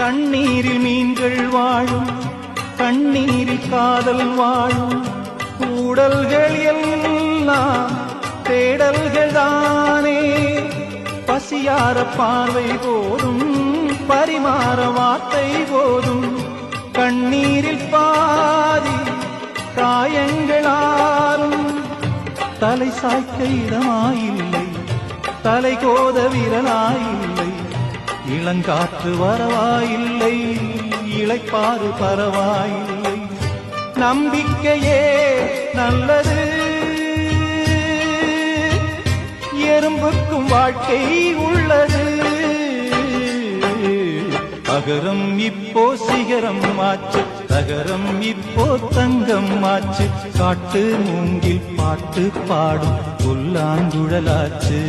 தண்ணீரில் மீன்கள் வாழும், கண்ணீரில் காதல் வாழும். கூடல்கள் எல்லாம் தேடல்கள் தானே. பசியார பார்வை போதும், பரிமாற வார்த்தை போதும். கண்ணீரில் பாதி காயங்களாரும். தலை சாய்க்க இடமாயில்லை, தலை கோத விரலாயில்லை. இளங்காற்று வரவாயில்லை, இளைப்பாறு பரவாயில்லை. நம்பிக்கையே நல்லது, எறும்புக்கும் வாழ்க்கை உள்ளது. அகரம் இப்போ சிகரம் ஆச்சு, தகரம் இப்போ தங்கம் ஆச்சு. காட்டு மூங்கில் பாட்டு பாடும் புல்லாங்குழலாச்சு.